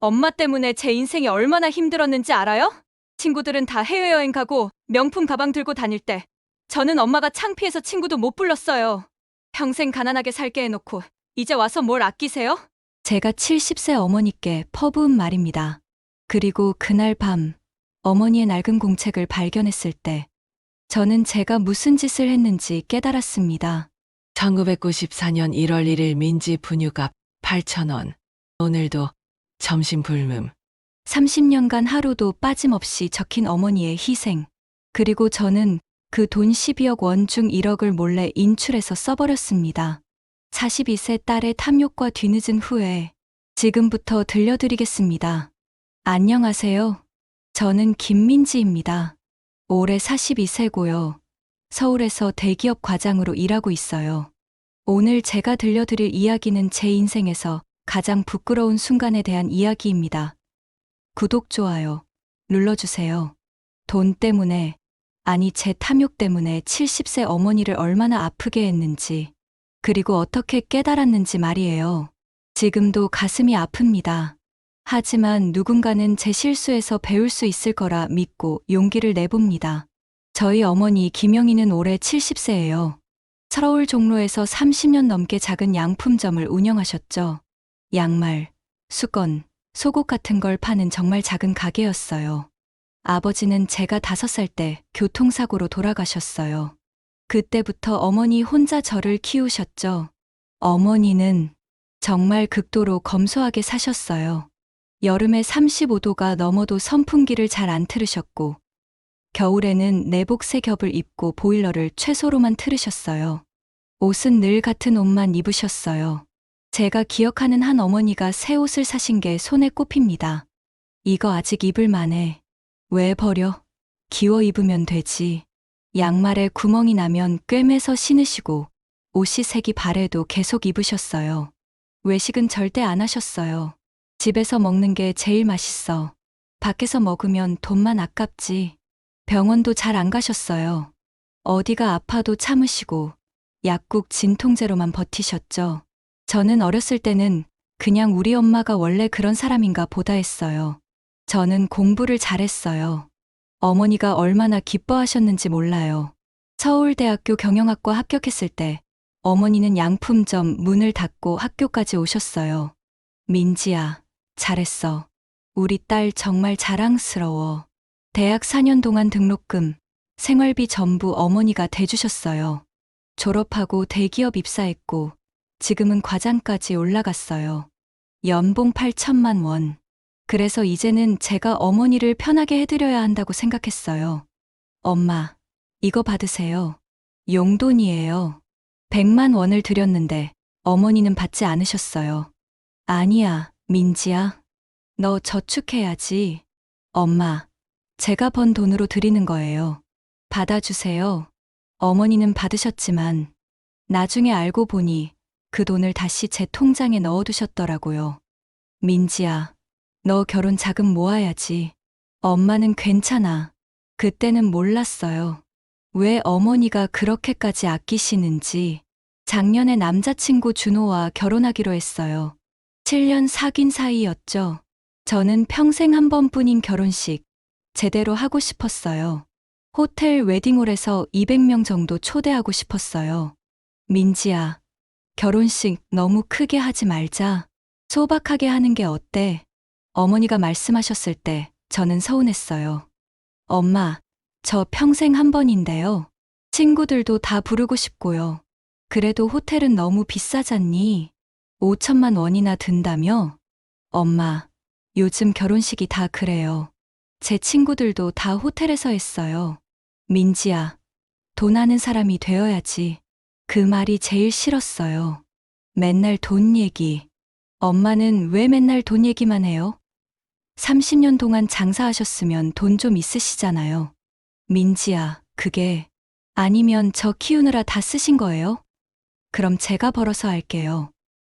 엄마 때문에 제 인생이 얼마나 힘들었는지 알아요? 친구들은 다 해외여행 가고 명품 가방 들고 다닐 때 저는 엄마가 창피해서 친구도 못 불렀어요. 평생 가난하게 살게 해놓고 이제 와서 뭘 아끼세요? 제가 70세 어머니께 퍼부은 말입니다. 그리고 그날 밤 어머니의 낡은 공책을 발견했을 때 저는 제가 무슨 짓을 했는지 깨달았습니다. 1994년 1월 1일 민지 분유값 8,000원. 오늘도 점심 불금. 30년간 하루도 빠짐없이 적힌 어머니의 희생. 그리고 저는 그 돈 12억 원 중 1억을 몰래 인출해서 써버렸습니다. 42세 딸의 탐욕과 뒤늦은 후회. 지금부터 들려드리겠습니다. 안녕하세요. 저는 김민지입니다. 올해 42세고요. 서울에서 대기업 과장으로 일하고 있어요. 오늘 제가 들려드릴 이야기는 제 인생에서 가장 부끄러운 순간에 대한 이야기입니다. 구독, 좋아요 눌러주세요. 돈 때문에, 아니 제 탐욕 때문에 70세 어머니를 얼마나 아프게 했는지, 그리고 어떻게 깨달았는지 말이에요. 지금도 가슴이 아픕니다. 하지만 누군가는 제 실수에서 배울 수 있을 거라 믿고 용기를 내봅니다. 저희 어머니 김영희는 올해 70세예요. 서울 종로에서 30년 넘게 작은 양품점을 운영하셨죠. 양말, 수건, 속옷 같은 걸 파는 정말 작은 가게였어요. 아버지는 제가 5살 때 교통사고로 돌아가셨어요. 그때부터 어머니 혼자 저를 키우셨죠. 어머니는 정말 극도로 검소하게 사셨어요. 여름에 35도가 넘어도 선풍기를 잘 안 틀으셨고, 겨울에는 내복 3겹을 입고 보일러를 최소로만 틀으셨어요. 옷은 늘 같은 옷만 입으셨어요. 제가 기억하는 한 어머니가 새 옷을 사신 게 손에 꼽힙니다. 이거 아직 입을 만해. 왜 버려? 기워 입으면 되지. 양말에 구멍이 나면 꿰매서 신으시고, 옷이 색이 바래도 계속 입으셨어요. 외식은 절대 안 하셨어요. 집에서 먹는 게 제일 맛있어. 밖에서 먹으면 돈만 아깝지. 병원도 잘 안 가셨어요. 어디가 아파도 참으시고 약국 진통제로만 버티셨죠. 저는 어렸을 때는 그냥 우리 엄마가 원래 그런 사람인가 보다 했어요. 저는 공부를 잘했어요. 어머니가 얼마나 기뻐하셨는지 몰라요. 서울대학교 경영학과 합격했을 때 어머니는 양품점 문을 닫고 학교까지 오셨어요. 민지야, 잘했어. 우리 딸 정말 자랑스러워. 대학 4년 동안 등록금, 생활비 전부 어머니가 대주셨어요. 졸업하고 대기업 입사했고 지금은 과장까지 올라갔어요. 연봉 8천만 원. 그래서 이제는 제가 어머니를 편하게 해드려야 한다고 생각했어요. 엄마, 이거 받으세요. 용돈이에요. 100만 원을 드렸는데 어머니는 받지 않으셨어요. 아니야, 민지야. 너 저축해야지. 엄마, 제가 번 돈으로 드리는 거예요. 받아주세요. 어머니는 받으셨지만 나중에 알고 보니 그 돈을 다시 제 통장에 넣어두셨더라고요. 민지야, 너 결혼 자금 모아야지. 엄마는 괜찮아. 그때는 몰랐어요. 왜 어머니가 그렇게까지 아끼시는지. 작년에 남자친구 준호와 결혼하기로 했어요. 7년 사귄 사이였죠. 저는 평생 한 번뿐인 결혼식 제대로 하고 싶었어요. 호텔 웨딩홀에서 200명 정도 초대하고 싶었어요. 민지야, 결혼식 너무 크게 하지 말자. 소박하게 하는 게 어때? 어머니가 말씀하셨을 때 저는 서운했어요. 엄마, 저 평생 한 번인데요. 친구들도 다 부르고 싶고요. 그래도 호텔은 너무 비싸잖니? 5천만 원이나 든다며? 엄마, 요즘 결혼식이 다 그래요. 제 친구들도 다 호텔에서 했어요. 민지야, 돈 아는 사람이 되어야지. 그 말이 제일 싫었어요. 맨날 돈 얘기. 엄마는 왜 맨날 돈 얘기만 해요? 30년 동안 장사하셨으면 돈 좀 있으시잖아요. 민지야, 그게 아니면 저 키우느라 다 쓰신 거예요? 그럼 제가 벌어서 할게요.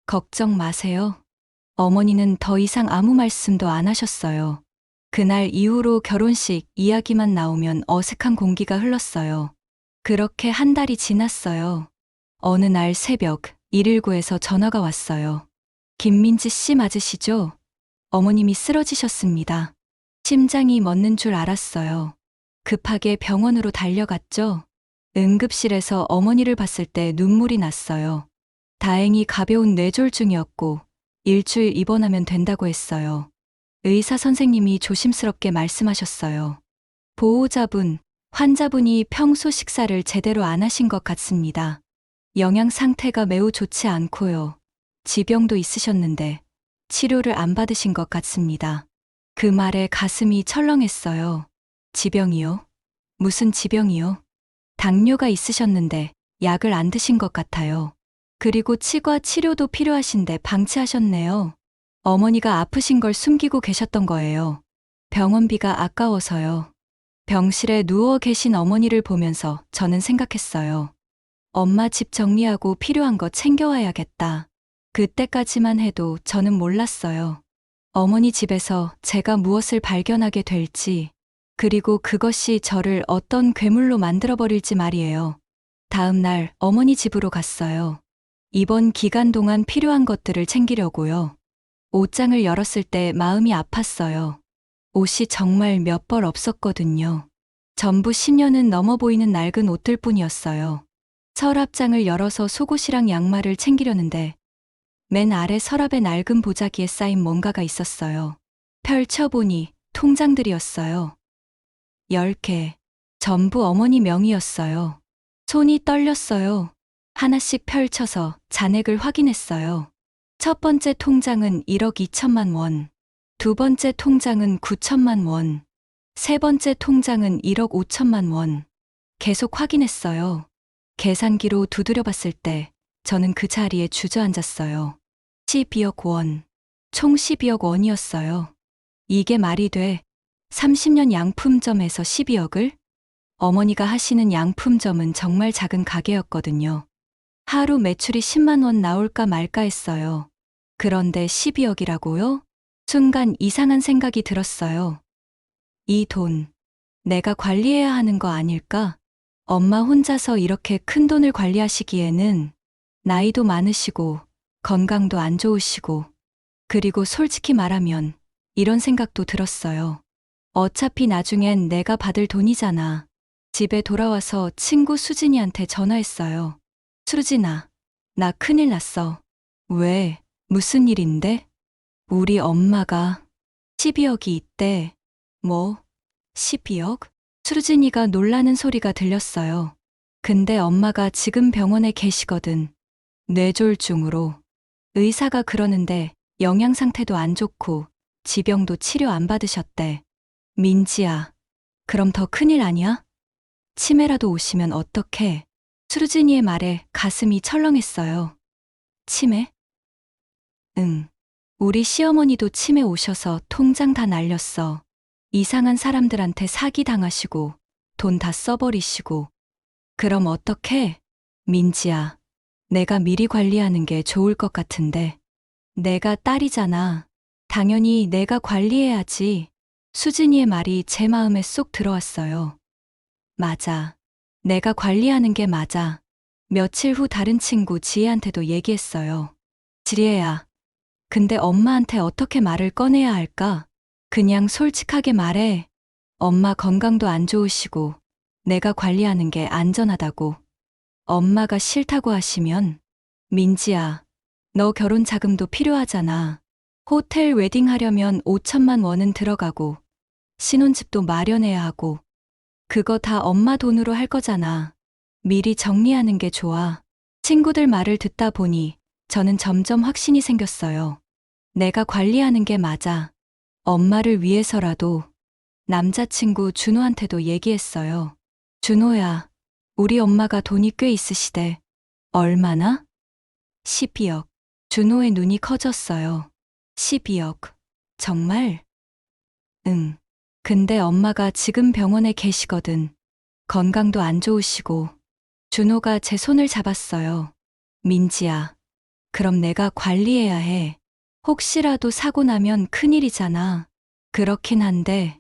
걱정 마세요. 어머니는 더 이상 아무 말씀도 안 하셨어요. 그날 이후로 결혼식 이야기만 나오면 어색한 공기가 흘렀어요. 그렇게 한 달이 지났어요. 어느 날 새벽 119에서 전화가 왔어요. 김민지 씨 맞으시죠? 어머님이 쓰러지셨습니다. 심장이 멎는 줄 알았어요. 급하게 병원으로 달려갔죠. 응급실에서 어머니를 봤을 때 눈물이 났어요. 다행히 가벼운 뇌졸중이었고 일주일 입원하면 된다고 했어요. 의사 선생님이 조심스럽게 말씀하셨어요. 보호자분, 환자분이 평소 식사를 제대로 안 하신 것 같습니다. 영양 상태가 매우 좋지 않고요. 지병도 있으셨는데 치료를 안 받으신 것 같습니다. 그 말에 가슴이 철렁했어요. 지병이요? 무슨 지병이요? 당뇨가 있으셨는데 약을 안 드신 것 같아요. 그리고 치과 치료도 필요하신데 방치하셨네요. 어머니가 아프신 걸 숨기고 계셨던 거예요. 병원비가 아까워서요. 병실에 누워 계신 어머니를 보면서 저는 생각했어요. 엄마 집 정리하고 필요한 거 챙겨와야겠다. 그때까지만 해도 저는 몰랐어요. 어머니 집에서 제가 무엇을 발견하게 될지, 그리고 그것이 저를 어떤 괴물로 만들어버릴지 말이에요. 다음 날 어머니 집으로 갔어요. 이번 기간 동안 필요한 것들을 챙기려고요. 옷장을 열었을 때 마음이 아팠어요. 옷이 정말 몇 벌 없었거든요. 전부 10년은 넘어 보이는 낡은 옷들 뿐이었어요. 서랍장을 열어서 속옷이랑 양말을 챙기려는데 맨 아래 서랍의 낡은 보자기에 쌓인 뭔가가 있었어요. 펼쳐보니 통장들이었어요. 10개. 전부 어머니 명의였어요. 손이 떨렸어요. 하나씩 펼쳐서 잔액을 확인했어요. 첫 번째 통장은 1억 2천만 원. 두 번째 통장은 9천만 원. 세 번째 통장은 1억 5천만 원. 계속 확인했어요. 계산기로 두드려 봤을 때 저는 그 자리에 주저앉았어요. 12억 원. 총 12억 원이었어요. 이게 말이 돼. 30년 양품점에서 12억을? 어머니가 하시는 양품점은 정말 작은 가게였거든요. 하루 매출이 10만 원 나올까 말까 했어요. 그런데 12억이라고요? 순간 이상한 생각이 들었어요. 이 돈, 내가 관리해야 하는 거 아닐까? 엄마 혼자서 이렇게 큰 돈을 관리하시기에는 나이도 많으시고 건강도 안 좋으시고, 그리고 솔직히 말하면 이런 생각도 들었어요. 어차피 나중엔 내가 받을 돈이잖아. 집에 돌아와서 친구 수진이한테 전화했어요. 수진아, 나 큰일 났어. 왜? 무슨 일인데? 우리 엄마가 12억이 있대. 뭐? 12억? 수진이가 놀라는 소리가 들렸어요. 근데 엄마가 지금 병원에 계시거든. 뇌졸중으로. 의사가 그러는데 영양 상태도 안 좋고 지병도 치료 안 받으셨대. 민지야, 그럼 더 큰일 아니야? 치매라도 오시면 어떡해? 수진이의 말에 가슴이 철렁했어요. 치매? 응. 우리 시어머니도 치매 오셔서 통장 다 날렸어. 이상한 사람들한테 사기 당하시고 돈 다 써버리시고. 그럼 어떡해? 민지야, 내가 미리 관리하는 게 좋을 것 같은데. 내가 딸이잖아. 당연히 내가 관리해야지. 수진이의 말이 제 마음에 쏙 들어왔어요. 맞아. 내가 관리하는 게 맞아. 며칠 후 다른 친구 지혜한테도 얘기했어요. 지혜야, 근데 엄마한테 어떻게 말을 꺼내야 할까? 그냥 솔직하게 말해. 엄마 건강도 안 좋으시고 내가 관리하는 게 안전하다고. 엄마가 싫다고 하시면, 민지야, 너 결혼 자금도 필요하잖아. 호텔 웨딩 하려면 5천만 원은 들어가고 신혼집도 마련해야 하고 그거 다 엄마 돈으로 할 거잖아. 미리 정리하는 게 좋아. 친구들 말을 듣다 보니 저는 점점 확신이 생겼어요. 내가 관리하는 게 맞아. 엄마를 위해서라도. 남자친구 준호한테도 얘기했어요. 준호야, 우리 엄마가 돈이 꽤 있으시대. 얼마나? 12억. 준호의 눈이 커졌어요. 12억. 정말? 응. 근데 엄마가 지금 병원에 계시거든. 건강도 안 좋으시고. 준호가 제 손을 잡았어요. 민지야, 그럼 내가 관리해야 해. 혹시라도 사고 나면 큰일이잖아. 그렇긴 한데,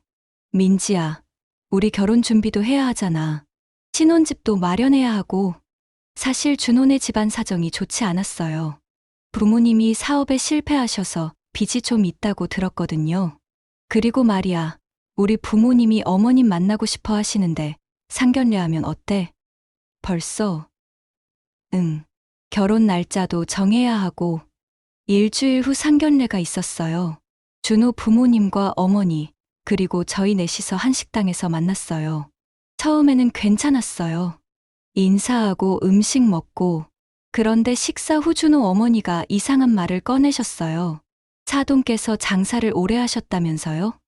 민지야, 우리 결혼 준비도 해야 하잖아. 신혼집도 마련해야 하고. 사실 준호네 집안 사정이 좋지 않았어요. 부모님이 사업에 실패하셔서 빚이 좀 있다고 들었거든요. 그리고 말이야, 우리 부모님이 어머님 만나고 싶어 하시는데 상견례하면 어때? 벌써? 응. 결혼 날짜도 정해야 하고 일주일 후 상견례가 있었어요. 준호 부모님과 어머니, 그리고 저희 넷이서 한식당에서 만났어요. 처음에는 괜찮았어요. 인사하고 음식 먹고, 그런데 식사 후 준호 어머니가 이상한 말을 꺼내셨어요. 사돈께서 장사를 오래 하셨다면서요?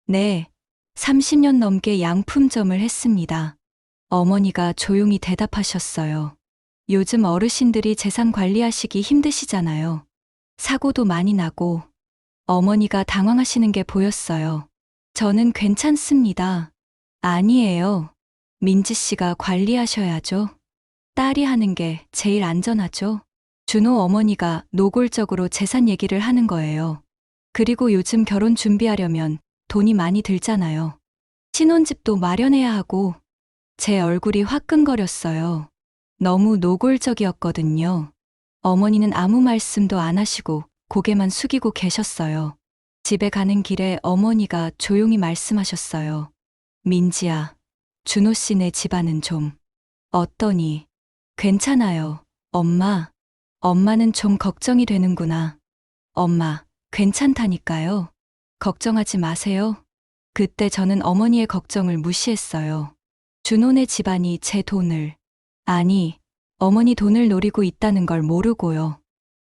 네, 30년 넘게 양품점을 했습니다. 어머니가 조용히 대답하셨어요. 요즘 어르신들이 재산 관리하시기 힘드시잖아요. 사고도 많이 나고, 어머니가 당황하시는 게 보였어요. 저는 괜찮습니다. 아니에요. 민지 씨가 관리하셔야죠. 딸이 하는 게 제일 안전하죠. 준호 어머니가 노골적으로 재산 얘기를 하는 거예요. 그리고 요즘 결혼 준비하려면 돈이 많이 들잖아요. 신혼집도 마련해야 하고, 제 얼굴이 화끈거렸어요. 너무 노골적이었거든요. 어머니는 아무 말씀도 안 하시고 고개만 숙이고 계셨어요. 집에 가는 길에 어머니가 조용히 말씀하셨어요. 민지야, 준호 씨네 집안은 좀 어떠니? 괜찮아요. 엄마. 엄마는 좀 걱정이 되는구나. 엄마, 괜찮다니까요. 걱정하지 마세요. 그때 저는 어머니의 걱정을 무시했어요. 준호네 집안이 제 돈을, 아니, 어머니 돈을 노리고 있다는 걸 모르고요.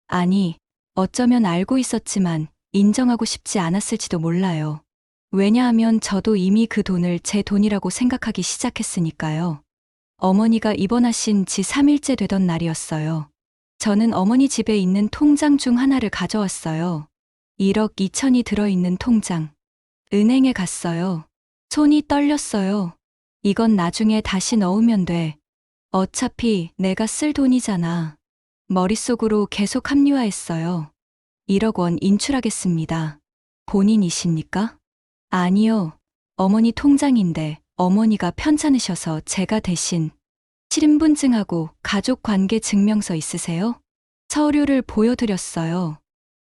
아니, 어쩌면 알고 있었지만 인정하고 싶지 않았을지도 몰라요. 왜냐하면 저도 이미 그 돈을 제 돈이라고 생각하기 시작했으니까요. 어머니가 입원하신 지 3일째 되던 날이었어요. 저는 어머니 집에 있는 통장 중 하나를 가져왔어요. 1억 2천이 들어있는 통장. 은행에 갔어요. 손이 떨렸어요. 이건 나중에 다시 넣으면 돼. 어차피 내가 쓸 돈이잖아. 머릿속으로 계속 합리화했어요. 1억 원 인출하겠습니다. 본인이십니까? 아니요. 어머니 통장인데 어머니가 편찮으셔서 제가 대신 실인분증하고 가족관계 증명서 있으세요? 서류를 보여드렸어요.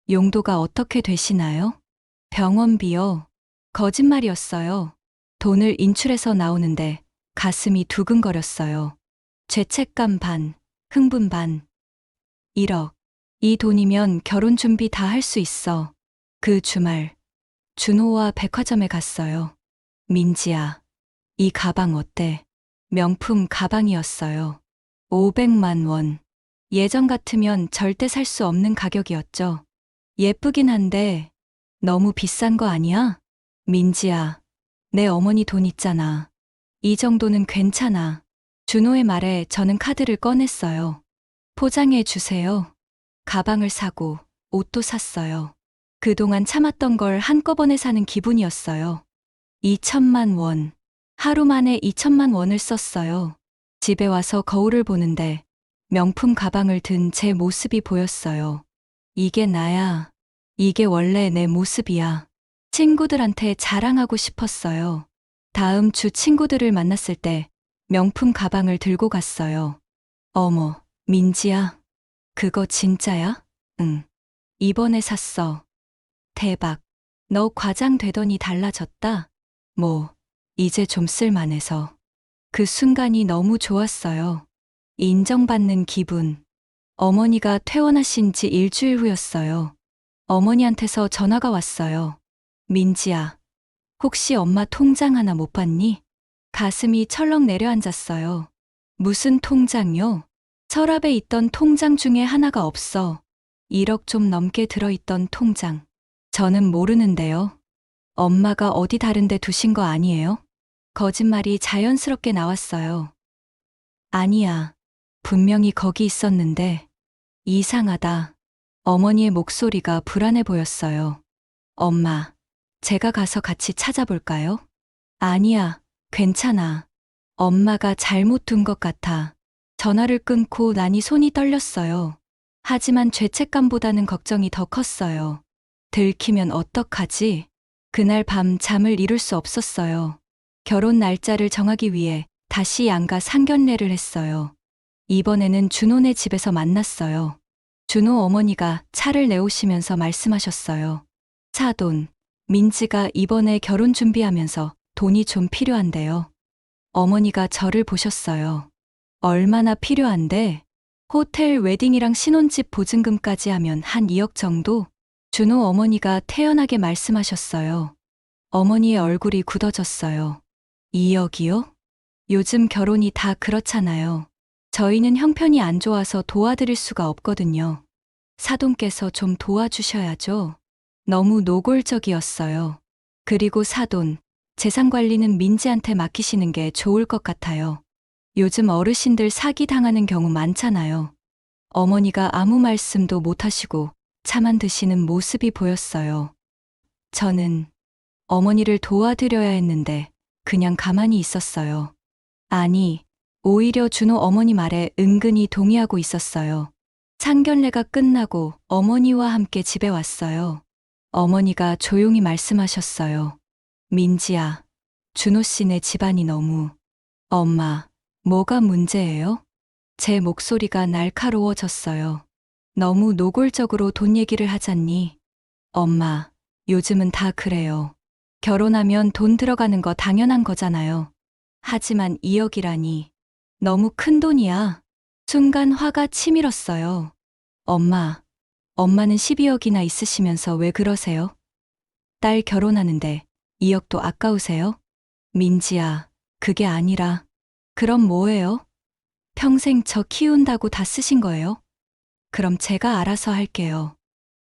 용도가 어떻게 되시나요? 병원비요. 거짓말이었어요. 돈을 인출해서 나오는데 가슴이 두근거렸어요. 죄책감 반, 흥분 반. 1억. 이 돈이면 결혼 준비 다 할 수 있어. 그 주말, 준호와 백화점에 갔어요. 민지야, 이 가방 어때? 명품 가방이었어요. 500만 원. 예전 같으면 절대 살 수 없는 가격이었죠. 예쁘긴 한데 너무 비싼 거 아니야? 민지야, 내 어머니 돈 있잖아. 이 정도는 괜찮아. 준호의 말에 저는 카드를 꺼냈어요. 포장해 주세요. 가방을 사고 옷도 샀어요. 그동안 참았던 걸 한꺼번에 사는 기분이었어요. 2천만 원. 하루 만에 2천만 원을 썼어요. 집에 와서 거울을 보는데 명품 가방을 든 제 모습이 보였어요. 이게 나야. 이게 원래 내 모습이야. 친구들한테 자랑하고 싶었어요. 다음 주 친구들을 만났을 때 명품 가방을 들고 갔어요. 어머, 민지야. 그거 진짜야? 응. 이번에 샀어. 대박. 너 과장되더니 달라졌다? 뭐, 이제 좀 쓸만해서. 그 순간이 너무 좋았어요. 인정받는 기분. 어머니가 퇴원하신 지 일주일 후였어요. 어머니한테서 전화가 왔어요. 민지야, 혹시 엄마 통장 하나 못 봤니? 가슴이 철렁 내려앉았어요. 무슨 통장요? 서랍에 있던 통장 중에 하나가 없어. 1억 좀 넘게 들어있던 통장. 저는 모르는데요. 엄마가 어디 다른 데 두신 거 아니에요? 거짓말이 자연스럽게 나왔어요. 아니야. 분명히 거기 있었는데. 이상하다. 어머니의 목소리가 불안해 보였어요. 엄마, 제가 가서 같이 찾아볼까요? 아니야, 괜찮아. 엄마가 잘못 둔 것 같아. 전화를 끊고 나니 손이 떨렸어요. 하지만 죄책감보다는 걱정이 더 컸어요. 들키면 어떡하지? 그날 밤 잠을 이룰 수 없었어요. 결혼 날짜를 정하기 위해 다시 양가 상견례를 했어요. 이번에는 준호네 집에서 만났어요. 준호 어머니가 차를 내오시면서 말씀하셨어요. 사돈, 민지가 이번에 결혼 준비하면서 돈이 좀 필요한데요. 어머니가 저를 보셨어요. 얼마나 필요한데? 호텔 웨딩이랑 신혼집 보증금까지 하면 한 2억 정도? 준호 어머니가 태연하게 말씀하셨어요. 어머니의 얼굴이 굳어졌어요. 2억이요? 요즘 결혼이 다 그렇잖아요. 저희는 형편이 안 좋아서 도와드릴 수가 없거든요. 사돈께서 좀 도와주셔야죠. 너무 노골적이었어요. 그리고 사돈, 재산 관리는 민지한테 맡기시는 게 좋을 것 같아요. 요즘 어르신들 사기당하는 경우 많잖아요. 어머니가 아무 말씀도 못하시고 차만 드시는 모습이 보였어요. 저는 어머니를 도와드려야 했는데 그냥 가만히 있었어요. 아니, 오히려 준호 어머니 말에 은근히 동의하고 있었어요. 상견례가 끝나고 어머니와 함께 집에 왔어요. 어머니가 조용히 말씀하셨어요. 민지야, 준호 씨네 집안이 너무. 엄마, 뭐가 문제예요? 제 목소리가 날카로워졌어요. 너무 노골적으로 돈 얘기를 하잖니. 엄마, 요즘은 다 그래요. 결혼하면 돈 들어가는 거 당연한 거잖아요. 하지만 2억이라니. 너무 큰 돈이야. 순간 화가 치밀었어요. 엄마는 12억이나 있으시면서 왜 그러세요? 딸 결혼하는데 2억도 아까우세요? 민지야, 그게 아니라. 그럼 뭐예요? 평생 저 키운다고 다 쓰신 거예요? 그럼 제가 알아서 할게요.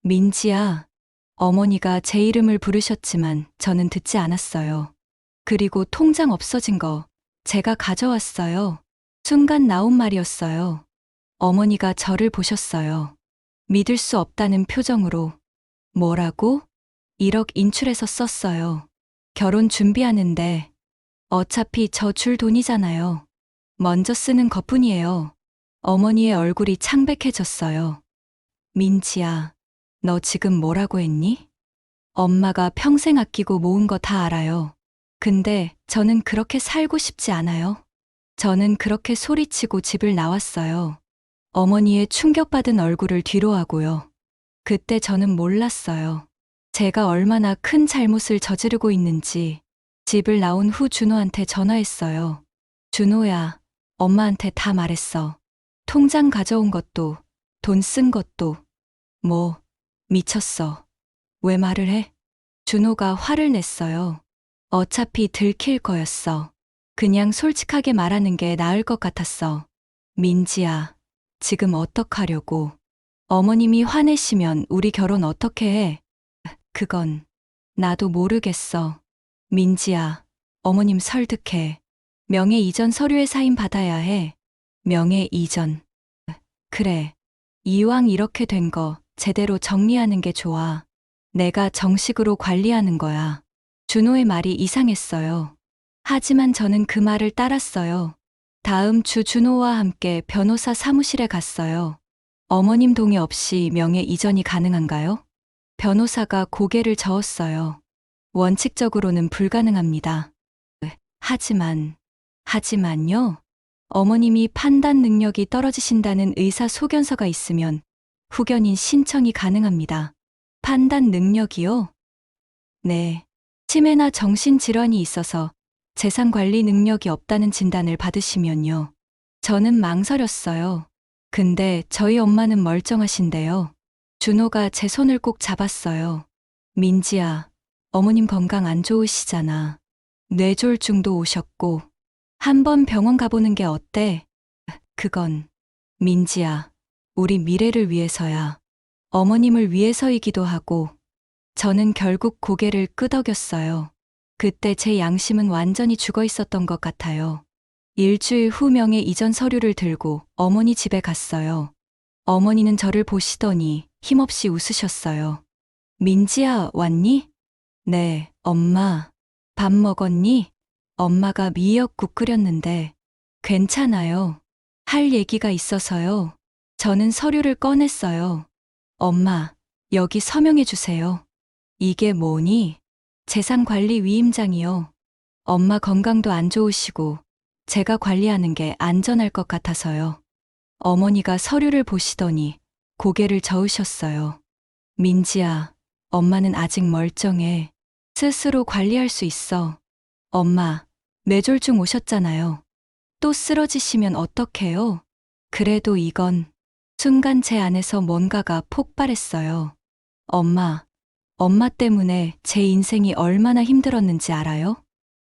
민지야, 어머니가 제 이름을 부르셨지만 저는 듣지 않았어요. 그리고 통장 없어진 거 제가 가져왔어요. 순간 나온 말이었어요. 어머니가 저를 보셨어요. 믿을 수 없다는 표정으로. 뭐라고? 1억 인출해서 썼어요. 결혼 준비하는데 어차피 저 줄 돈이잖아요. 먼저 쓰는 것뿐이에요. 어머니의 얼굴이 창백해졌어요. 민지야, 너 지금 뭐라고 했니? 엄마가 평생 아끼고 모은 거 다 알아요. 근데 저는 그렇게 살고 싶지 않아요. 저는 그렇게 소리치고 집을 나왔어요. 어머니의 충격받은 얼굴을 뒤로 하고요. 그때 저는 몰랐어요. 제가 얼마나 큰 잘못을 저지르고 있는지. 집을 나온 후 준호한테 전화했어요. 준호야, 엄마한테 다 말했어. 통장 가져온 것도, 돈 쓴 것도. 뭐, 미쳤어. 왜 말을 해? 준호가 화를 냈어요. 어차피 들킬 거였어. 그냥 솔직하게 말하는 게 나을 것 같았어. 민지야, 지금 어떡하려고? 어머님이 화내시면 우리 결혼 어떻게 해? 그건 나도 모르겠어. 민지야, 어머님 설득해. 명예 이전 서류에 사인 받아야 해. 명예 이전. 그래. 이왕 이렇게 된 거 제대로 정리하는 게 좋아. 내가 정식으로 관리하는 거야. 준호의 말이 이상했어요. 하지만 저는 그 말을 따랐어요. 다음 주 준호와 함께 변호사 사무실에 갔어요. 어머님 동의 없이 명예 이전이 가능한가요? 변호사가 고개를 저었어요. 원칙적으로는 불가능합니다. 하지만요. 어머님이 판단 능력이 떨어지신다는 의사 소견서가 있으면 후견인 신청이 가능합니다. 판단 능력이요? 네. 치매나 정신질환이 있어서 재산 관리 능력이 없다는 진단을 받으시면요. 저는 망설였어요. 근데 저희 엄마는 멀쩡하신데요. 준호가 제 손을 꼭 잡았어요. 민지야, 어머님 건강 안 좋으시잖아. 뇌졸중도 오셨고, 한번 병원 가보는 게 어때? 그건, 민지야, 우리 미래를 위해서야. 어머님을 위해서이기도 하고, 저는 결국 고개를 끄덕였어요. 그때 제 양심은 완전히 죽어 있었던 것 같아요. 일주일 후 명예 이전 서류를 들고 어머니 집에 갔어요. 어머니는 저를 보시더니 힘없이 웃으셨어요. 민지야, 왔니? 네, 엄마. 밥 먹었니? 엄마가 미역국 끓였는데 괜찮아요. 할 얘기가 있어서요. 저는 서류를 꺼냈어요. 엄마, 여기 서명해 주세요. 이게 뭐니? 재산관리 위임장이요. 엄마 건강도 안 좋으시고 제가 관리하는 게 안전할 것 같아서요. 어머니가 서류를 보시더니 고개를 저으셨어요. 민지야, 엄마는 아직 멀쩡해. 스스로 관리할 수 있어. 엄마, 뇌졸중 오셨잖아요. 또 쓰러지시면 어떡해요? 그래도 이건 순간 제 안에서 뭔가가 폭발했어요. 엄마 때문에 제 인생이 얼마나 힘들었는지 알아요?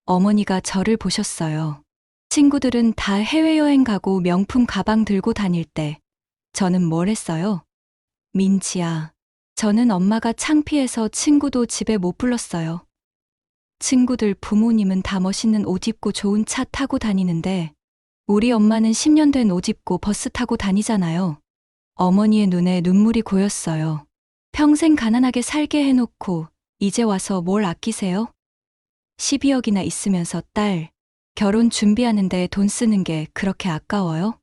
어머니가 저를 보셨어요. 친구들은 다 해외여행 가고 명품 가방 들고 다닐 때 저는 뭘 했어요? 민지야, 저는 엄마가 창피해서 친구도 집에 못 불렀어요. 친구들 부모님은 다 멋있는 옷 입고 좋은 차 타고 다니는데 우리 엄마는 10년 된 옷 입고 버스 타고 다니잖아요. 어머니의 눈에 눈물이 고였어요. 평생 가난하게 살게 해놓고 이제 와서 뭘 아끼세요? 12억이나 있으면서 딸, 결혼 준비하는데 돈 쓰는 게 그렇게 아까워요?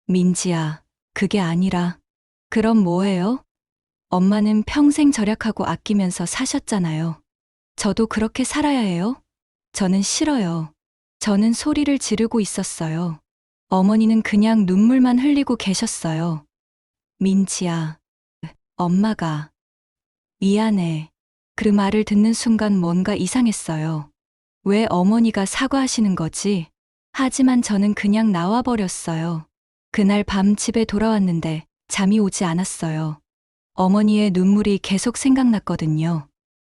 민지야, 그게 아니라. 그럼 뭐예요? 엄마는 평생 절약하고 아끼면서 사셨잖아요. 저도 그렇게 살아야 해요? 저는 싫어요. 저는 소리를 지르고 있었어요. 어머니는 그냥 눈물만 흘리고 계셨어요. 민지야, 엄마가. 미안해. 그 말을 듣는 순간 뭔가 이상했어요. 왜 어머니가 사과하시는 거지? 하지만 저는 그냥 나와버렸어요. 그날 밤 집에 돌아왔는데 잠이 오지 않았어요. 어머니의 눈물이 계속 생각났거든요.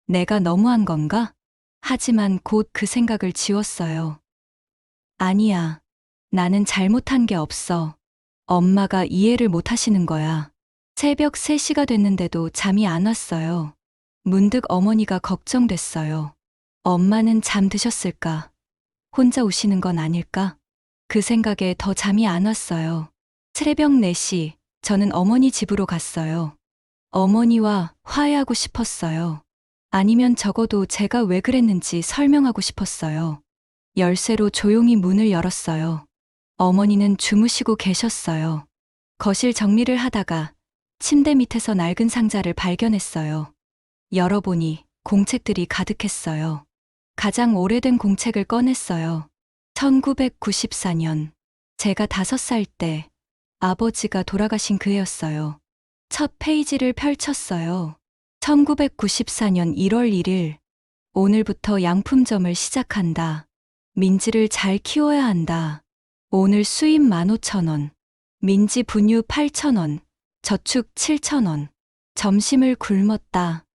내가 너무한 건가? 하지만 곧 그 생각을 지웠어요. 아니야. 나는 잘못한 게 없어. 엄마가 이해를 못 하시는 거야. 새벽 3시가 됐는데도 잠이 안 왔어요. 문득 어머니가 걱정됐어요. 엄마는 잠드셨을까? 혼자 우시는 건 아닐까? 그 생각에 더 잠이 안 왔어요. 새벽 4시, 저는 어머니 집으로 갔어요. 어머니와 화해하고 싶었어요. 아니면 적어도 제가 왜 그랬는지 설명하고 싶었어요. 열쇠로 조용히 문을 열었어요. 어머니는 주무시고 계셨어요. 거실 정리를 하다가 침대 밑에서 낡은 상자를 발견했어요. 열어보니 공책들이 가득했어요. 가장 오래된 공책을 꺼냈어요. 1994년. 제가 5살 때 아버지가 돌아가신 그 해였어요. 첫 페이지를 펼쳤어요. 1994년 1월 1일. 오늘부터 양품점을 시작한다. 민지를 잘 키워야 한다. 오늘 수입 15,000원. 민지 분유 8,000원. 저축 7,000원. 점심을 굶었다.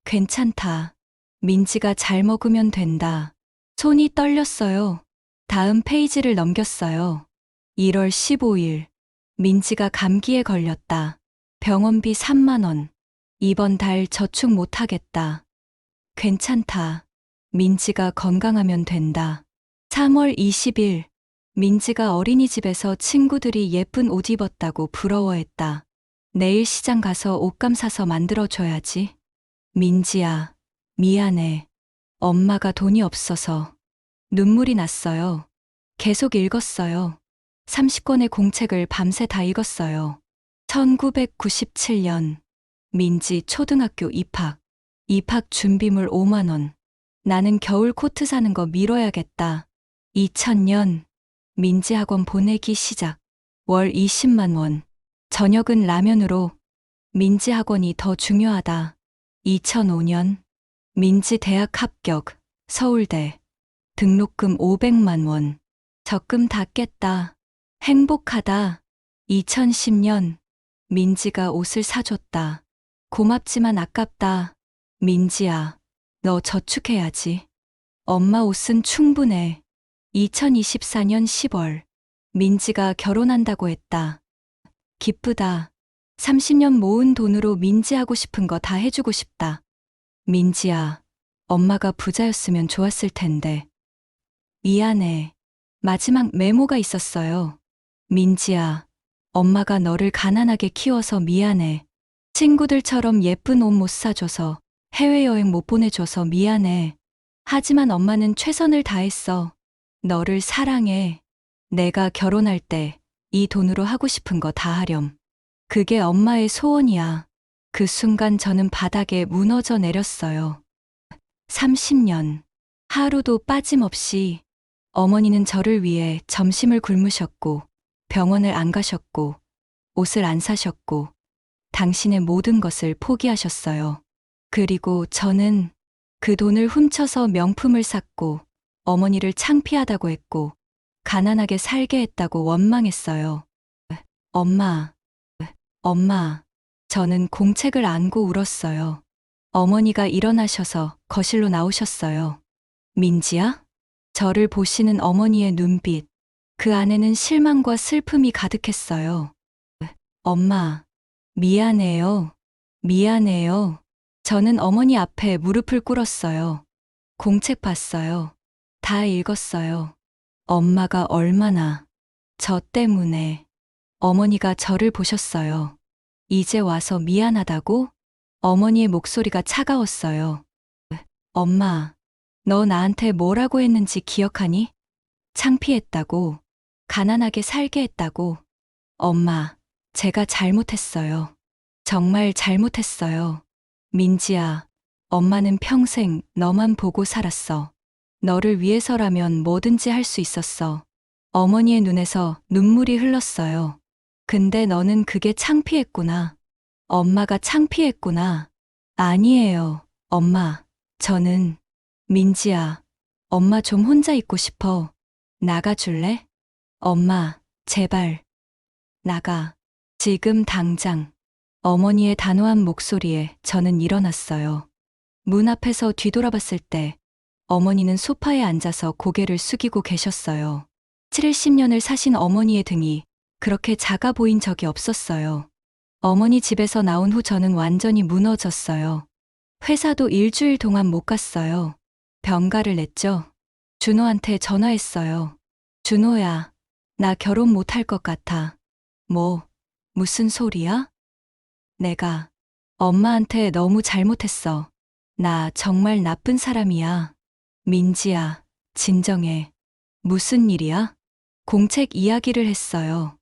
괜찮다. 민지가 잘 먹으면 된다. 손이 떨렸어요. 다음 페이지를 넘겼어요. 1월 15일. 민지가 감기에 걸렸다. 병원비 3만 원. 이번 달 저축 못하겠다. 괜찮다. 민지가 건강하면 된다. 3월 20일. 민지가 어린이집에서 친구들이 예쁜 옷 입었다고 부러워했다. 내일 시장 가서 옷감 사서 만들어줘야지. 민지야, 미안해. 엄마가 돈이 없어서. 눈물이 났어요. 계속 읽었어요. 30권의 공책을 밤새 다 읽었어요. 1997년. 민지 초등학교 입학. 입학 준비물 5만 원. 나는 겨울 코트 사는 거 미뤄야겠다. 2000년. 민지 학원 보내기 시작. 월 20만 원. 저녁은 라면으로. 민지 학원이 더 중요하다. 2005년. 민지 대학 합격. 서울대. 등록금 500만 원. 적금 다 깼다. 행복하다. 2010년. 민지가 옷을 사줬다. 고맙지만 아깝다. 민지야, 너 저축해야지. 엄마 옷은 충분해. 2024년 10월. 민지가 결혼한다고 했다. 기쁘다. 30년 모은 돈으로 민지 하고 싶은 거 다 해주고 싶다. 민지야, 엄마가 부자였으면 좋았을 텐데. 미안해. 마지막 메모가 있었어요. 민지야, 엄마가 너를 가난하게 키워서 미안해. 친구들처럼 예쁜 옷 못 사줘서, 해외여행 못 보내줘서 미안해. 하지만 엄마는 최선을 다했어. 너를 사랑해. 내가 결혼할 때 이 돈으로 하고 싶은 거 다 하렴. 그게 엄마의 소원이야. 그 순간 저는 바닥에 무너져 내렸어요. 30년. 하루도 빠짐없이 어머니는 저를 위해 점심을 굶으셨고 병원을 안 가셨고 옷을 안 사셨고 당신의 모든 것을 포기하셨어요. 그리고 저는 그 돈을 훔쳐서 명품을 샀고, 어머니를 창피하다고 했고, 가난하게 살게 했다고 원망했어요. 엄마, 엄마, 저는 공책을 안고 울었어요. 어머니가 일어나셔서 거실로 나오셨어요. 민지야? 저를 보시는 어머니의 눈빛, 그 안에는 실망과 슬픔이 가득했어요. 엄마, 미안해요. 미안해요. 저는 어머니 앞에 무릎을 꿇었어요. 공책 봤어요. 다 읽었어요. 엄마가 얼마나 저 때문에. 어머니가 저를 보셨어요. 이제 와서 미안하다고? 어머니의 목소리가 차가웠어요. 엄마, 너 나한테 뭐라고 했는지 기억하니? 창피했다고, 가난하게 살게 했다고. 엄마, 제가 잘못했어요. 정말 잘못했어요. 민지야, 엄마는 평생 너만 보고 살았어. 너를 위해서라면 뭐든지 할 수 있었어. 어머니의 눈에서 눈물이 흘렀어요. 근데 너는 그게 창피했구나. 엄마가 창피했구나. 아니에요, 엄마. 저는, 민지야, 엄마 좀 혼자 있고 싶어. 나가줄래? 엄마, 제발. 나가. 지금 당장. 어머니의 단호한 목소리에 저는 일어났어요. 문 앞에서 뒤돌아봤을 때 어머니는 소파에 앉아서 고개를 숙이고 계셨어요. 70년을 사신 어머니의 등이 그렇게 작아 보인 적이 없었어요. 어머니 집에서 나온 후 저는 완전히 무너졌어요. 회사도 일주일 동안 못 갔어요. 병가를 냈죠. 준호한테 전화했어요. 준호야, 나 결혼 못 할 것 같아. 뭐, 무슨 소리야? 내가 엄마한테 너무 잘못했어. 나 정말 나쁜 사람이야. 민지야, 진정해. 무슨 일이야? 공책 이야기를 했어요.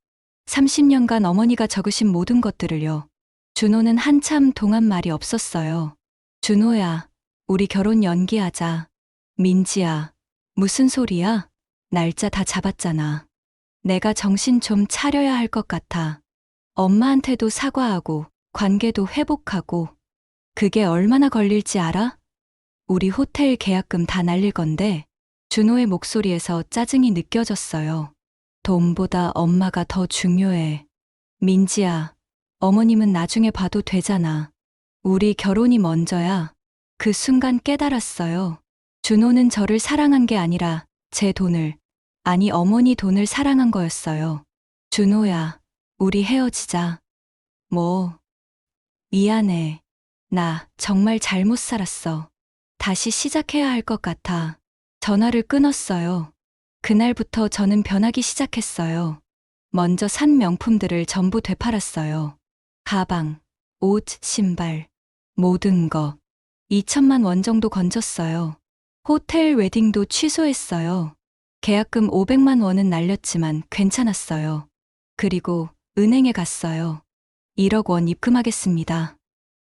30년간 어머니가 적으신 모든 것들을요. 준호는 한참 동안 말이 없었어요. 준호야, 우리 결혼 연기하자. 민지야, 무슨 소리야? 날짜 다 잡았잖아. 내가 정신 좀 차려야 할 것 같아. 엄마한테도 사과하고, 관계도 회복하고. 그게 얼마나 걸릴지 알아? 우리 호텔 계약금 다 날릴 건데. 준호의 목소리에서 짜증이 느껴졌어요. 돈보다 엄마가 더 중요해. 민지야, 어머님은 나중에 봐도 되잖아. 우리 결혼이 먼저야. 그 순간 깨달았어요. 준호는 저를 사랑한 게 아니라 제 돈을, 아니 어머니 돈을 사랑한 거였어요. 준호야, 우리 헤어지자. 뭐, 미안해. 나 정말 잘못 살았어. 다시 시작해야 할 것 같아. 전화를 끊었어요. 그날부터 저는 변하기 시작했어요. 먼저 산 명품들을 전부 되팔았어요. 가방, 옷, 신발, 모든 거. 2천만 원 정도 건졌어요. 호텔 웨딩도 취소했어요. 계약금 500만 원은 날렸지만 괜찮았어요. 그리고 은행에 갔어요. 1억 원 입금하겠습니다.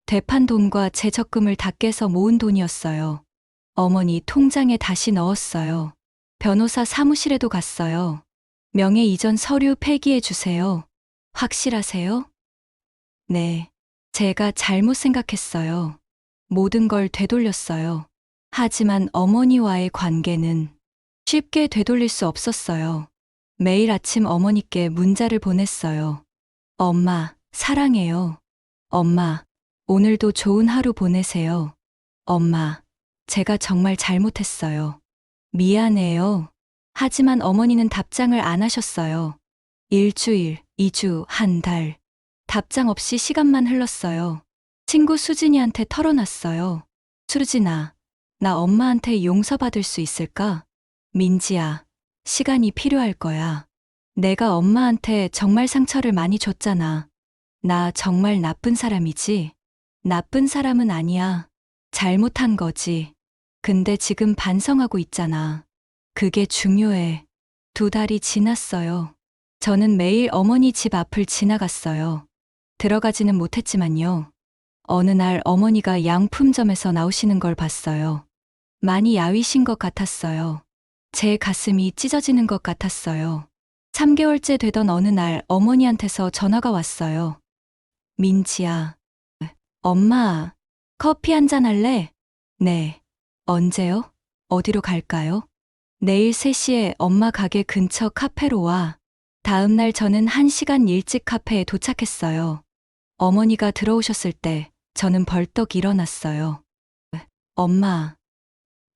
되판 돈과 제 적금을 다 깨서 모은 돈이었어요. 어머니 통장에 다시 넣었어요. 변호사 사무실에도 갔어요. 명예 이전 서류 폐기해 주세요. 확실하세요? 네. 제가 잘못 생각했어요. 모든 걸 되돌렸어요. 하지만 어머니와의 관계는 쉽게 되돌릴 수 없었어요. 매일 아침 어머니께 문자를 보냈어요. 엄마, 사랑해요. 엄마, 오늘도 좋은 하루 보내세요. 엄마, 제가 정말 잘못했어요. 미안해요. 하지만 어머니는 답장을 안 하셨어요. 일주일, 2주, 한 달. 답장 없이 시간만 흘렀어요. 친구 수진이한테 털어놨어요. 수진아, 나 엄마한테 용서받을 수 있을까? 민지야, 시간이 필요할 거야. 내가 엄마한테 정말 상처를 많이 줬잖아. 나 정말 나쁜 사람이지? 나쁜 사람은 아니야. 잘못한 거지. 근데 지금 반성하고 있잖아. 그게 중요해. 2달이 지났어요. 저는 매일 어머니 집 앞을 지나갔어요. 들어가지는 못했지만요. 어느 날 어머니가 양품점에서 나오시는 걸 봤어요. 많이 야위신 것 같았어요. 제 가슴이 찢어지는 것 같았어요. 3개월째 되던 어느 날 어머니한테서 전화가 왔어요. 민지야. 엄마, 커피 한잔 할래? 네. 언제요? 어디로 갈까요? 내일 3시에 엄마 가게 근처 카페로 와. 다음 날 저는 1시간 일찍 카페에 도착했어요. 어머니가 들어오셨을 때 저는 벌떡 일어났어요. 엄마,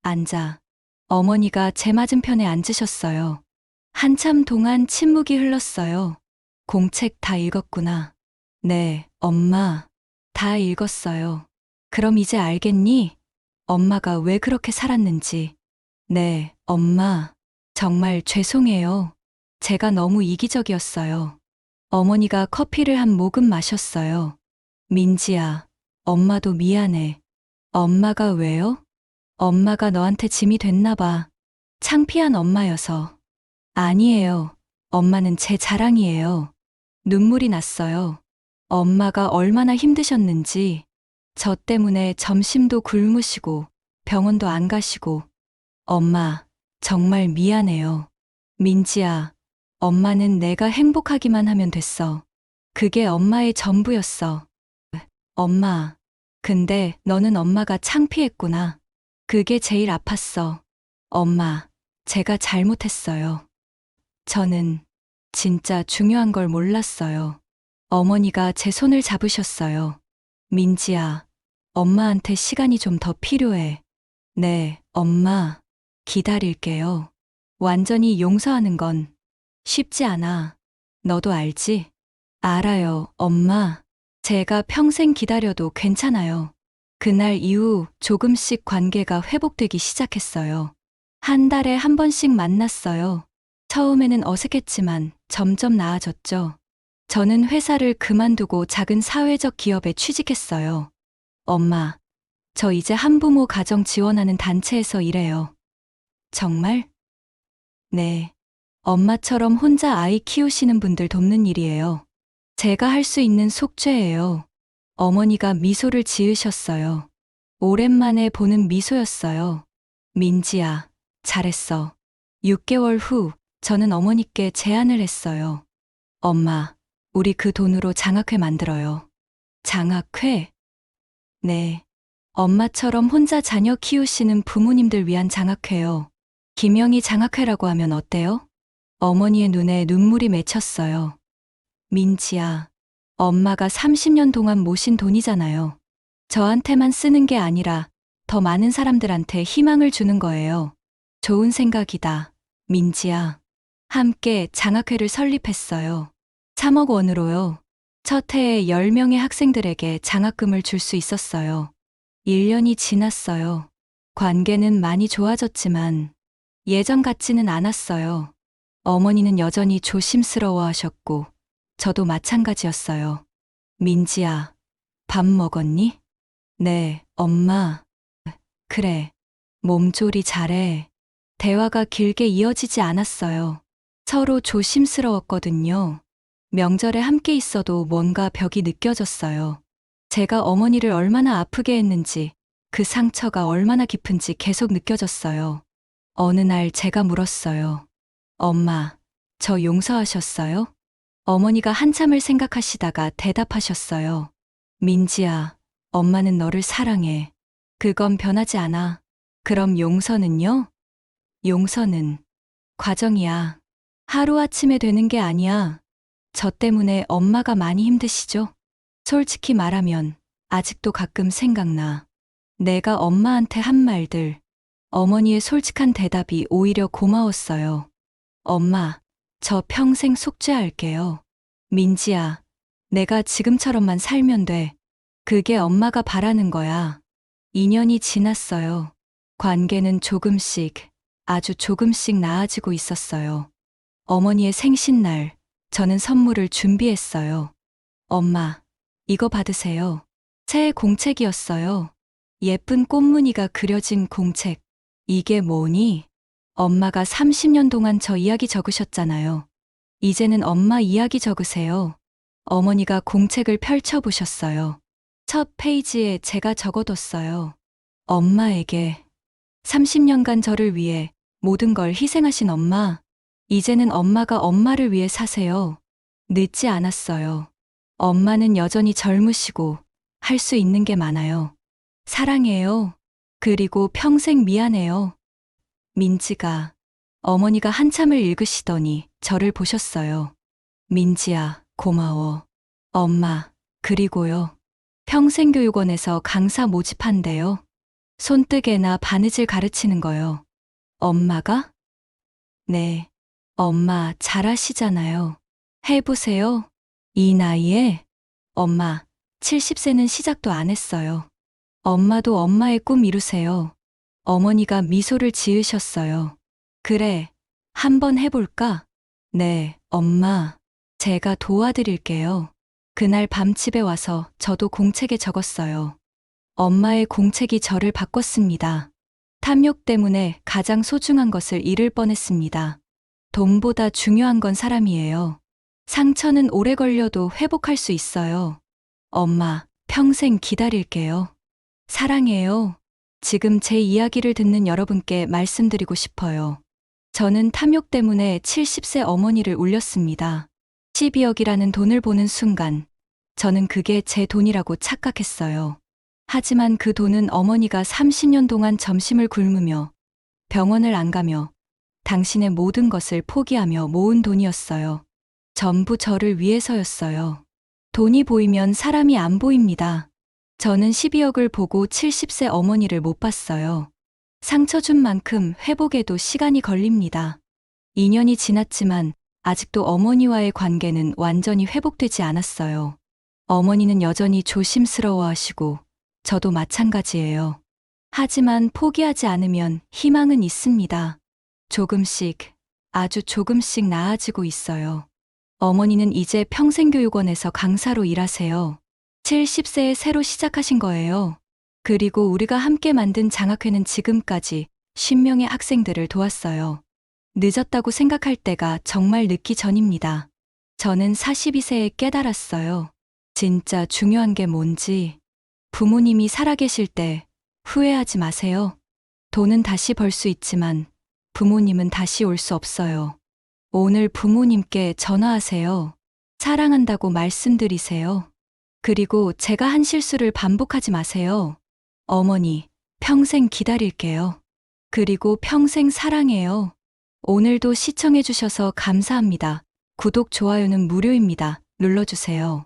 앉아. 어머니가 제 맞은편에 앉으셨어요. 한참 동안 침묵이 흘렀어요. 공책 다 읽었구나. 네, 엄마. 다 읽었어요. 그럼 이제 알겠니? 엄마가 왜 그렇게 살았는지. 네, 엄마. 정말 죄송해요. 제가 너무 이기적이었어요. 어머니가 커피를 한 모금 마셨어요. 민지야, 엄마도 미안해. 엄마가 왜요? 엄마가 너한테 짐이 됐나 봐. 창피한 엄마여서. 아니에요. 엄마는 제 자랑이에요. 눈물이 났어요. 엄마가 얼마나 힘드셨는지, 저 때문에 점심도 굶으시고 병원도 안 가시고. 엄마, 정말 미안해요. 민지야, 엄마는 내가 행복하기만 하면 됐어. 그게 엄마의 전부였어. 엄마, 근데 너는 엄마가 창피했구나. 그게 제일 아팠어. 엄마, 제가 잘못했어요. 저는 진짜 중요한 걸 몰랐어요. 어머니가 제 손을 잡으셨어요. 민지야, 엄마한테 시간이 좀 더 필요해. 네, 엄마, 기다릴게요. 완전히 용서하는 건 쉽지 않아. 너도 알지? 알아요, 엄마. 제가 평생 기다려도 괜찮아요. 그날 이후 조금씩 관계가 회복되기 시작했어요. 한 달에 한 번씩 만났어요. 처음에는 어색했지만 점점 나아졌죠. 저는 회사를 그만두고 작은 사회적 기업에 취직했어요. 엄마, 저 이제 한부모 가정 지원하는 단체에서 일해요. 정말? 네. 엄마처럼 혼자 아이 키우시는 분들 돕는 일이에요. 제가 할 수 있는 속죄예요. 어머니가 미소를 지으셨어요. 오랜만에 보는 미소였어요. 민지야, 잘했어. 6개월 후 저는 어머니께 제안을 했어요. 엄마, 우리 그 돈으로 장학회 만들어요. 장학회? 네. 엄마처럼 혼자 자녀 키우시는 부모님들 위한 장학회요. 김영희 장학회라고 하면 어때요? 어머니의 눈에 눈물이 맺혔어요. 민지야, 엄마가 30년 동안 모신 돈이잖아요. 저한테만 쓰는 게 아니라 더 많은 사람들한테 희망을 주는 거예요. 좋은 생각이다. 민지야. 함께 장학회를 설립했어요. 3억 원으로요. 첫 해에 10명의 학생들에게 장학금을 줄 수 있었어요. 1년이 지났어요. 관계는 많이 좋아졌지만 예전 같지는 않았어요. 어머니는 여전히 조심스러워 하셨고, 저도 마찬가지였어요. 민지야, 밥 먹었니? 네, 엄마. 그래, 몸조리 잘해. 대화가 길게 이어지지 않았어요. 서로 조심스러웠거든요. 명절에 함께 있어도 뭔가 벽이 느껴졌어요. 제가 어머니를 얼마나 아프게 했는지, 그 상처가 얼마나 깊은지 계속 느껴졌어요. 어느 날 제가 물었어요. 엄마, 저 용서하셨어요? 어머니가 한참을 생각하시다가 대답하셨어요. 민지야, 엄마는 너를 사랑해. 그건 변하지 않아. 그럼 용서는요? 용서는 과정이야. 하루아침에 되는 게 아니야. 저 때문에 엄마가 많이 힘드시죠? 솔직히 말하면 아직도 가끔 생각나. 내가 엄마한테 한 말들, 어머니의 솔직한 대답이 오히려 고마웠어요. 엄마, 저 평생 속죄할게요. 민지야, 내가 지금처럼만 살면 돼. 그게 엄마가 바라는 거야. 2년이 지났어요. 관계는 조금씩, 아주 조금씩 나아지고 있었어요. 어머니의 생신날, 저는 선물을 준비했어요. 엄마, 이거 받으세요. 새해 공책이었어요. 예쁜 꽃무늬가 그려진 공책. 이게 뭐니? 엄마가 30년 동안 저 이야기 적으셨잖아요. 이제는 엄마 이야기 적으세요. 어머니가 공책을 펼쳐보셨어요. 첫 페이지에 제가 적어뒀어요. 엄마에게 30년간 저를 위해 모든 걸 희생하신 엄마. 이제는 엄마가 엄마를 위해 사세요. 늦지 않았어요. 엄마는 여전히 젊으시고 할 수 있는 게 많아요. 사랑해요. 그리고 평생 미안해요. 민지가 어머니가 한참을 읽으시더니 저를 보셨어요. 민지야, 고마워. 엄마, 그리고요. 평생교육원에서 강사 모집한대요. 손뜨개나 바느질 가르치는 거요. 엄마가? 네. 엄마 잘하시잖아요. 해보세요. 이 나이에? 엄마, 70세는 시작도 안 했어요. 엄마도 엄마의 꿈 이루세요. 어머니가 미소를 지으셨어요. 그래, 한번 해볼까? 네, 엄마. 제가 도와드릴게요. 그날 밤 집에 와서 저도 공책에 적었어요. 엄마의 공책이 저를 바꿨습니다. 탐욕 때문에 가장 소중한 것을 잃을 뻔했습니다. 돈보다 중요한 건 사람이에요. 상처는 오래 걸려도 회복할 수 있어요. 엄마, 평생 기다릴게요. 사랑해요. 지금 제 이야기를 듣는 여러분께 말씀드리고 싶어요. 저는 탐욕 때문에 70세 어머니를 울렸습니다. 12억이라는 돈을 보는 순간, 저는 그게 제 돈이라고 착각했어요. 하지만 그 돈은 어머니가 30년 동안 점심을 굶으며 병원을 안 가며 당신의 모든 것을 포기하며 모은 돈이었어요. 전부 저를 위해서였어요. 돈이 보이면 사람이 안 보입니다. 저는 12억을 보고 70세 어머니를 못 봤어요. 상처 준 만큼 회복에도 시간이 걸립니다. 2년이 지났지만 아직도 어머니와의 관계는 완전히 회복되지 않았어요. 어머니는 여전히 조심스러워하시고 저도 마찬가지예요. 하지만 포기하지 않으면 희망은 있습니다. 조금씩, 아주 조금씩 나아지고 있어요. 어머니는 이제 평생교육원에서 강사로 일하세요. 70세에 새로 시작하신 거예요. 그리고 우리가 함께 만든 장학회는 지금까지 10명의 학생들을 도왔어요. 늦었다고 생각할 때가 정말 늦기 전입니다. 저는 42세에 깨달았어요. 진짜 중요한 게 뭔지. 부모님이 살아계실 때 후회하지 마세요. 돈은 다시 벌 수 있지만 부모님은 다시 올 수 없어요. 오늘 부모님께 전화하세요. 사랑한다고 말씀드리세요. 그리고 제가 한 실수를 반복하지 마세요. 어머니, 평생 기다릴게요. 그리고 평생 사랑해요. 오늘도 시청해주셔서 감사합니다. 구독, 좋아요는 무료입니다. 눌러주세요.